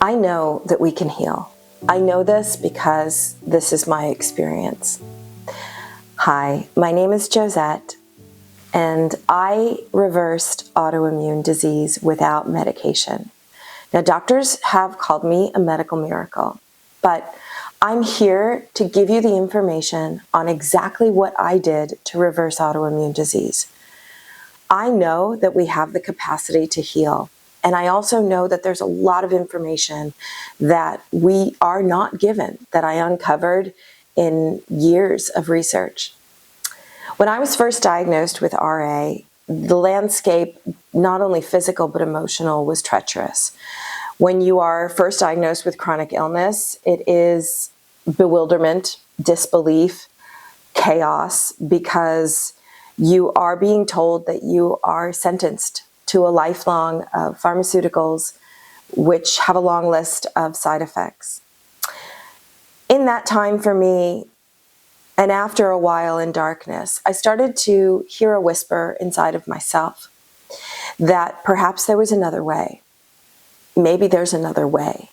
I know that we can heal. I know this because this is my experience. Hi, my name is Josette, and I reversed autoimmune disease without medication. Now, doctors have called me a medical miracle, but I'm here to give you the information on exactly what I did to reverse autoimmune disease. I know that we have the capacity to heal. And I also know that there's a lot of information that we are not given, that I uncovered in years of research. When I was first diagnosed with RA, the landscape, not only physical but emotional, was treacherous. When you are first diagnosed with chronic illness, it is bewilderment, disbelief, chaos, because you are being told that you are sentenced to a lifelong of pharmaceuticals, which have a long list of side effects. In that time for me, and after a while in darkness, I started to hear a whisper inside of myself that perhaps there was another way. Maybe there's another way.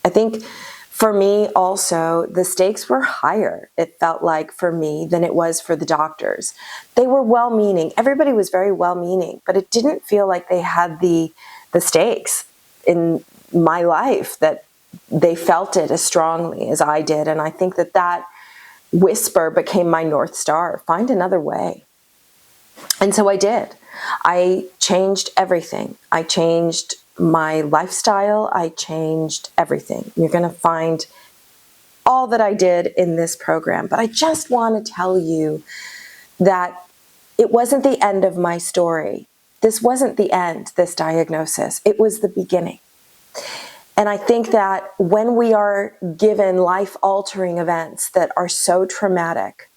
I think for me also, the stakes were higher, it felt like, for me than it was for the doctors. They were well-meaning. Everybody was very well-meaning, but it didn't feel like they had the stakes in my life, that they felt it as strongly as I did. And I think that that whisper became my North Star. Find another way. And so I did. I changed everything. I changed my lifestyle. I changed everything. You're going to find all that I did in this program. But I just want to tell you that it wasn't the end of my story. This wasn't the end, this diagnosis. It was the beginning. And I think that when we are given life-altering events that are so traumatic,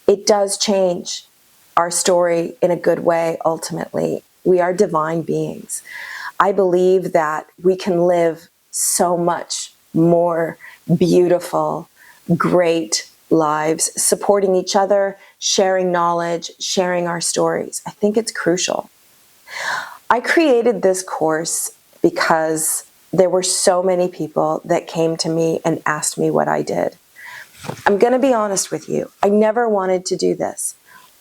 it does change our story in a good way, ultimately. We are divine beings. I believe that we can live so much more beautiful, great lives, supporting each other, sharing knowledge, sharing our stories. I think it's crucial. I created this course because there were so many people that came to me and asked me what I did. I'm going to be honest with you. I never wanted to do this.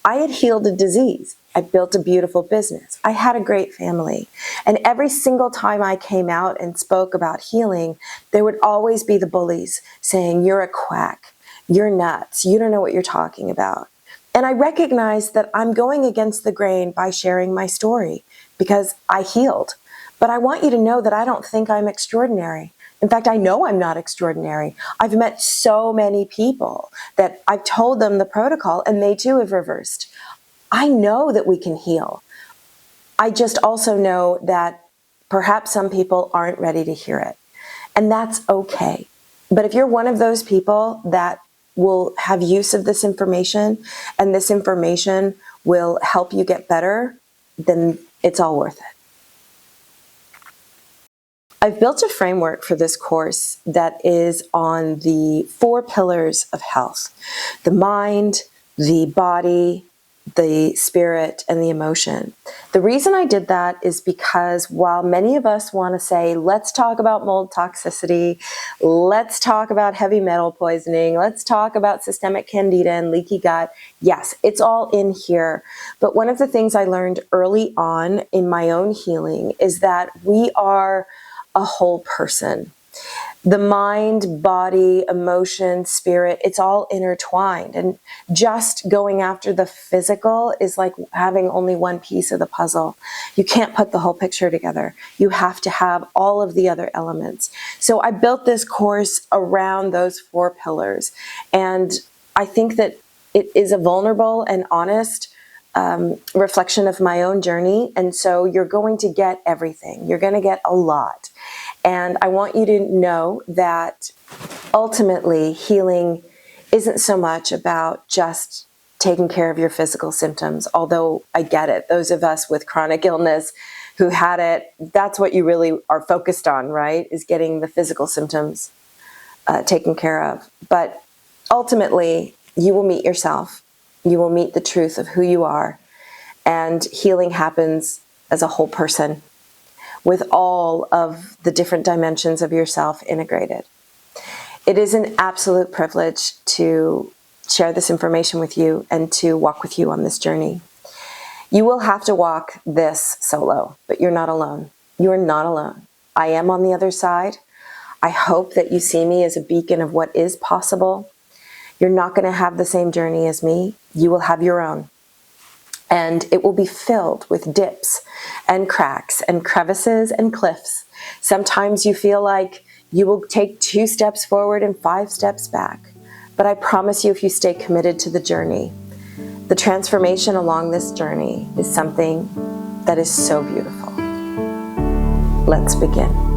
I had healed a disease. I built a beautiful business. I had a great family. And every single time I came out and spoke about healing, there would always be the bullies saying, "You're a quack. You're nuts. You don't know what you're talking about." And I recognized that I'm going against the grain by sharing my story because I healed. But I want you to know that I don't think I'm extraordinary. In fact, I know I'm not extraordinary. I've met so many people that I've told them the protocol and they too have reversed. I know that we can heal. I just also know that perhaps some people aren't ready to hear it. And that's okay. But if you're one of those people that will have use of this information and this information will help you get better, then it's all worth it. I've built a framework for this course that is on the 4 pillars of health: the mind, the body, the spirit, and the emotion. The reason I did that is because while many of us want to say, let's talk about mold toxicity, let's talk about heavy metal poisoning, let's talk about systemic candida and leaky gut, yes, it's all in here. But one of the things I learned early on in my own healing is that we are a whole person. The mind, body, emotion, spirit, it's all intertwined. And just going after the physical is like having only one piece of the puzzle. You can't put the whole picture together. You have to have all of the other elements. So I built this course around those 4 pillars. And I think that it is a vulnerable and honest reflection of my own journey. And so you're going to get everything. You're going to get a lot. And I want you to know that ultimately healing isn't so much about just taking care of your physical symptoms, although I get it. Those of us with chronic illness who had it, that's what you really are focused on, right? Is getting the physical symptoms taken care of. But ultimately, you will meet yourself. You will meet the truth of who you are. And healing happens as a whole person. with all of the different dimensions of yourself integrated. It is an absolute privilege to share this information with you and to walk with you on this journey. You will have to walk this solo, but you're not alone. You are not alone. I am on the other side. I hope that you see me as a beacon of what is possible. You're not going to have the same journey as me. You will have your own. And it will be filled with dips and cracks and crevices and cliffs. Sometimes you feel like you will take 2 steps forward and 5 steps back. But I promise you, if you stay committed to the journey, the transformation along this journey is something that is so beautiful. Let's begin.